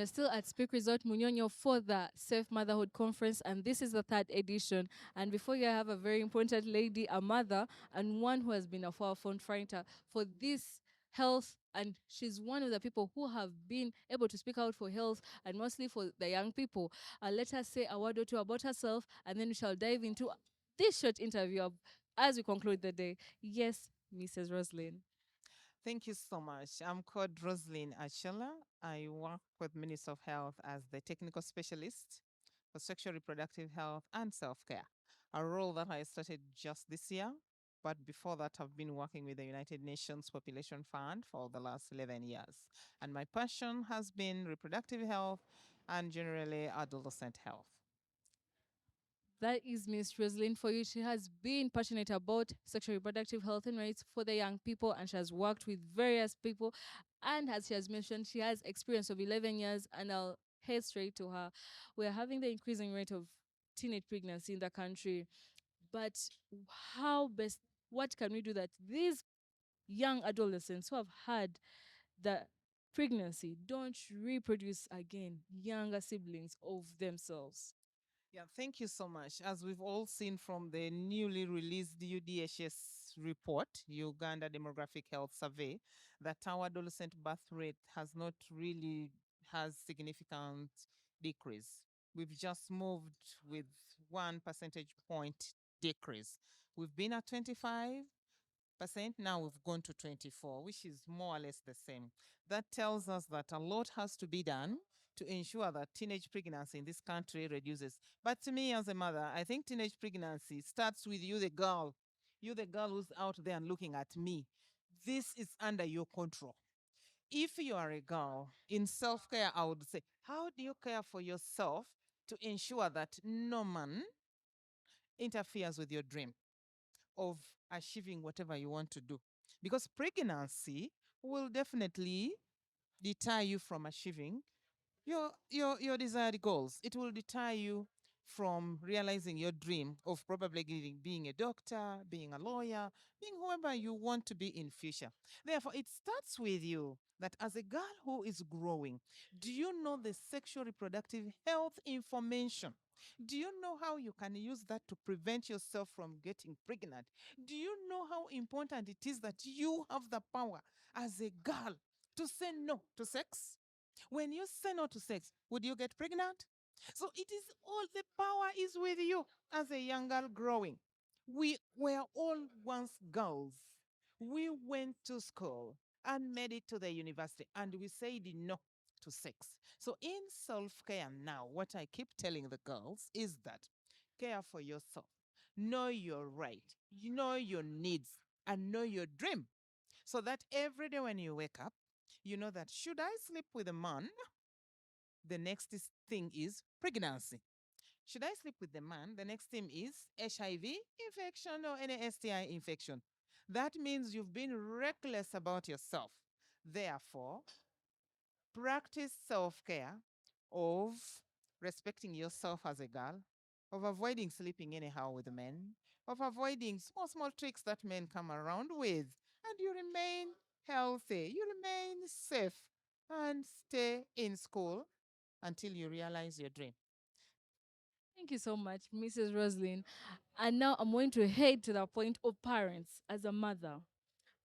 we're still at Speak Resort Munyonyo for the Safe Motherhood Conference, and this is the third edition. And before you, I have a very important lady, a mother, and one who has been a forefront fighter for this health, and she's one of the people who have been able to speak out for health and mostly for the young people. Let us say a word or two about herself, and then we shall dive into this short interview as we conclude the day. Yes, Mrs. Roslyn. Thank you so much. I'm called Roslyn Achela. I work with Minister of Health as the technical specialist for sexual reproductive health and self-care, a role that I started just this year. But before that, I've been working with the United Nations Population Fund for the last 11 years. And my passion has been reproductive health and generally adolescent health. That is Miss Roslyn for you. She has been passionate about sexual reproductive health and rights for the young people, and she has worked with various people. And as she has mentioned, she has experience of 11 years, and I'll head straight to her. We're having the increasing rate of teenage pregnancy in the country, but how best, what can we do that these young adolescents who have had the pregnancy don't reproduce again younger siblings of themselves? Yeah, thank you so much. As we've all seen from the newly released UDHS report, Uganda Demographic Health Survey, that our adolescent birth rate has not really has significant decrease. We've just moved with 1 percentage point decrease. We've been at 25%. Now we've gone to 24, which is more or less the same. That tells us that a lot has to be done to ensure that teenage pregnancy in this country reduces. But to me, as a mother, I think teenage pregnancy starts with you, the girl. You, the girl who's out there and looking at me. This is under your control. If you are a girl in self care, I would say, how do you care for yourself to ensure that no man interferes with your dream of achieving whatever you want to do? Because pregnancy will definitely deter you from achieving your desired goals. It will deter you from realizing your dream of probably being a doctor, being a lawyer, being whoever you want to be in future. Therefore, it starts with you that as a girl who is growing, do you know the sexual reproductive health information? Do you know how you can use that to prevent yourself from getting pregnant? Do you know how important it is that you have the power as a girl to say no to sex? When you say no to sex, would you get pregnant? So it is all the power is with you as a young girl growing. We were all once girls. We went to school and made it to the university and we said no to sex. So in self-care now, what I keep telling the girls is that care for yourself. Know your right, you know your needs, and know your dream. So that every day when you wake up, you know that should I sleep with a man, the next thing is pregnancy. Should I sleep with the man, the next thing is HIV infection or any STI infection. That means you've been reckless about yourself. Therefore, practice self care of respecting yourself as a girl, of avoiding sleeping anyhow with men, of avoiding small, small tricks that men come around with, and you remain healthy, you remain safe, and stay in school until you realize your dream. Thank you so much, Mrs. Roslyn. And now I'm going to head to the point of parents as a mother.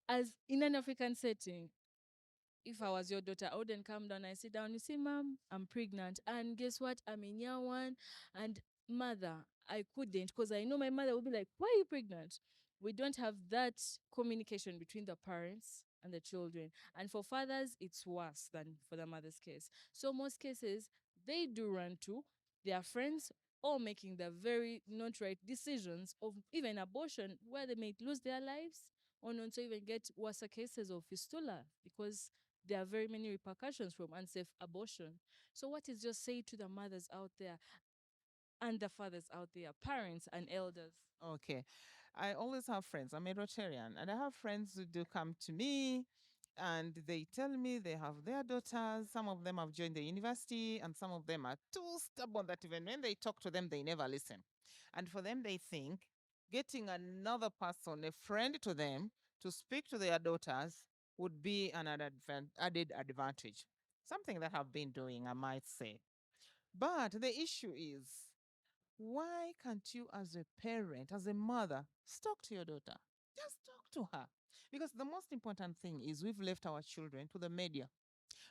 As in an African setting, if I was your daughter, I wouldn't come down and sit down. You see, mom, I'm pregnant. And guess what? I'm in year one. And mother, I couldn't because I know my mother would be like, why are you pregnant? We don't have that communication between the parents and the children. And for fathers, it's worse than for the mother's case. So most cases, they do run to their friends or making the very not right decisions of even abortion where they may lose their lives or not to even get worse cases of fistula because there are very many repercussions from unsafe abortion. So, what is just say to the mothers out there and the fathers out there, parents and elders? Okay. I always have friends. I'm a Rotarian, and I have friends who do come to me and they tell me they have their daughters. Some of them have joined the university, and some of them are too stubborn that even when they talk to them, they never listen. And for them, they think getting another person, a friend to them, to speak to their daughters would be an added advantage. something that I've been doing, I might say. But the issue is, why can't you, as a parent, as a mother, talk to your daughter? Just talk to her. Because the most important thing is we've left our children to the media.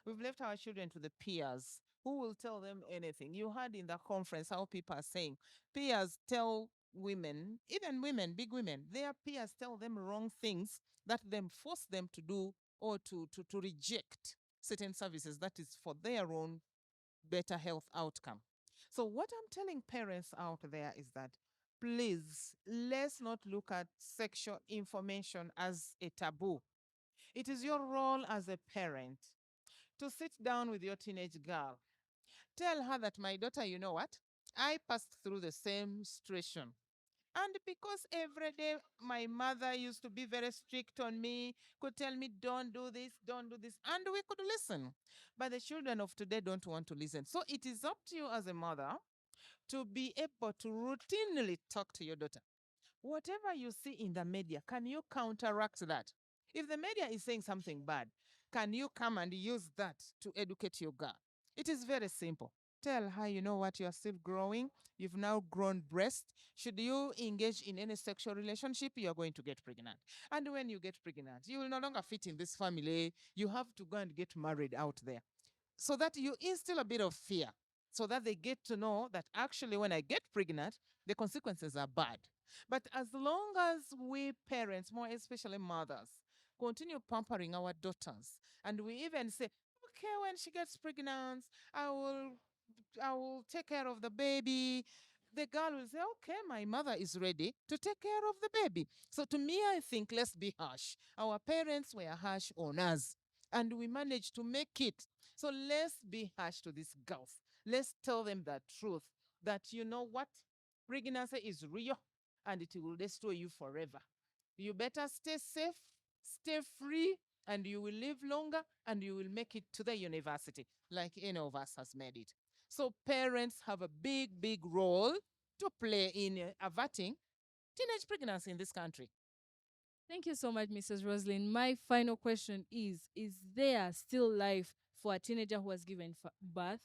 We've left our children to the peers who will tell them anything. You heard in the conference how people are saying peers tell women, even women, big women, their peers tell them wrong things that then force them to do or to reject certain services that is for their own better health outcome. So, what I'm telling parents out there is that please, let's not look at sexual information as a taboo. It is your role as a parent to sit down with your teenage girl. Tell her that, my daughter, you know what? I passed through the same situation. And because every day my mother used to be very strict on me, could tell me, don't do this, don't do this, and we could listen. But the children of today don't want to listen. So it is up to you as a mother to be able to routinely talk to your daughter. Whatever you see in the media, can you counteract that? If the media is saying something bad, can you come and use that to educate your girl? It is very simple. Tell her, you know what, you are still growing. You've now grown breast. Should you engage in any sexual relationship, you are going to get pregnant. And when you get pregnant, you will no longer fit in this family. You have to go and get married out there, so that you instill a bit of fear, so that they get to know that actually when I get pregnant, the consequences are bad. But as long as we parents, more especially mothers, continue pampering our daughters, and we even say, okay, when she gets pregnant, I will I will take care of the baby. The girl will say, okay, my mother is ready to take care of the baby. So to me, I think let's be harsh. Our parents were harsh on us, and we managed to make it. So let's be harsh to these girls. Let's tell them the truth that, you know what? Pregnancy is real and it will destroy you forever. You better stay safe, stay free, and you will live longer and you will make it to the university like any of us has made it. So parents have a big, big role to play in averting teenage pregnancy in this country. Thank you so much, Mrs. Roslyn. My final question is there still life for a teenager who has given birth?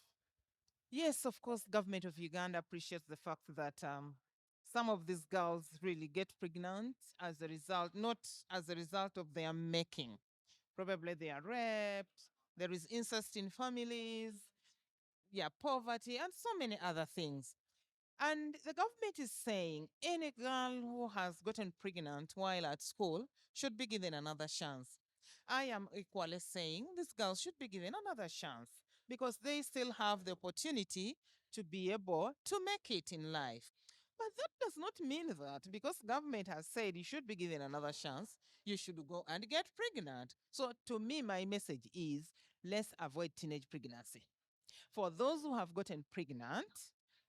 Yes, of course, government of Uganda appreciates the fact that some of these girls really get pregnant as a result, not as a result of their making. Probably they are raped, there is incest in families, yeah, poverty, and so many other things. And the government is saying any girl who has gotten pregnant while at school should be given another chance. I am equally saying these girls should be given another chance because they still have the opportunity to be able to make it in life. But that does not mean that because government has said you should be given another chance, you should go and get pregnant. So to me, my message is let's avoid teenage pregnancy. For those who have gotten pregnant,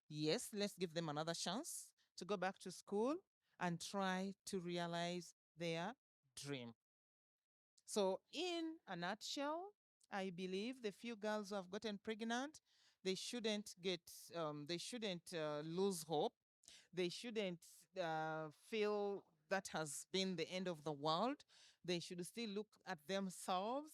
yes, let's give them another chance to go back to school and try to realize their dream. So, in a nutshell, I believe the few girls who have gotten pregnant, they shouldn't lose hope. They shouldn't feel that has been the end of the world. They should still look at themselves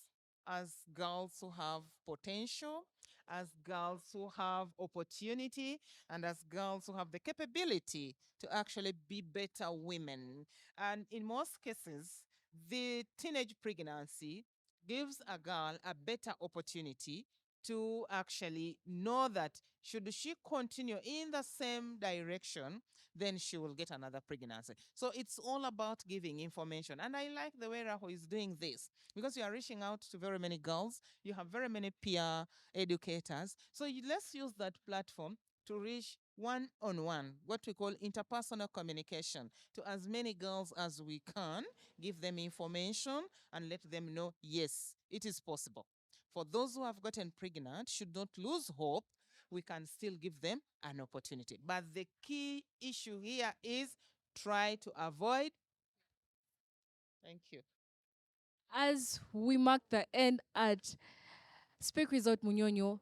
as girls who have potential, as girls who have opportunity, and as girls who have the capability to actually be better women. And in most cases, the teenage pregnancy gives a girl a better opportunity to actually know that should she continue in the same direction, then she will get another pregnancy. So it's all about giving information. And I like the way Raho is doing this because you are reaching out to very many girls. You have very many peer educators. So let's use that platform to reach one on one, what we call interpersonal communication, to as many girls as we can, give them information and let them know, yes, it is possible. For those who have gotten pregnant, should not lose hope. We can still give them an opportunity. But the key issue here is try to avoid. Thank you. As we mark the end at Speak Without Munyonyo,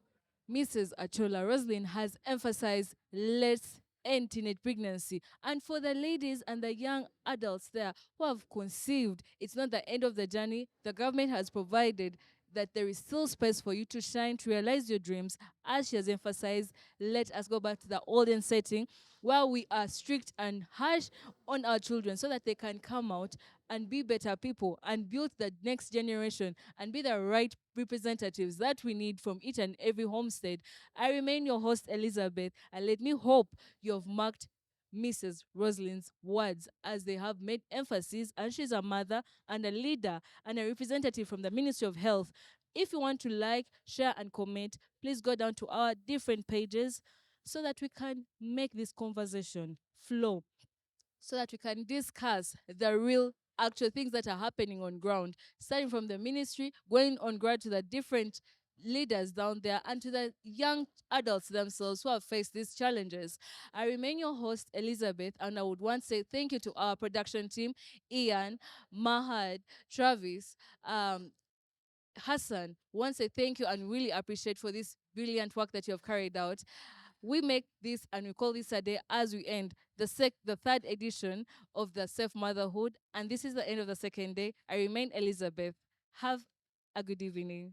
Mrs. Achola Roslyn has emphasized let's end teenage pregnancy. And for the ladies and the young adults there who have conceived, it's not the end of the journey. The government has provided that there is still space for you to shine, to realize your dreams. As she has emphasized, let us go back to the olden setting where we are strict and harsh on our children so that they can come out and be better people and build the next generation and be the right representatives that we need from each and every homestead. I remain your host, Elizabeth, and let me hope you have marked Mrs. Rosalind's words as they have made emphasis, and she's a mother and a leader and a representative from the Ministry of Health. If you want to like, share, and comment, please go down to our different pages so that we can make this conversation flow, so that we can discuss the real actual things that are happening on ground, starting from the ministry, going on ground to the different leaders down there and to the young adults themselves who have faced these challenges. I remain your host, Elizabeth, and I would want to say thank you to our production team, Ian, Mahad, Travis, Hassan. Once say thank you and really appreciate for this brilliant work that you have carried out. We make this and we call this a day as we end the third edition of the Safe Motherhood, and this is the end of the second day. I remain Elizabeth. Have a good evening.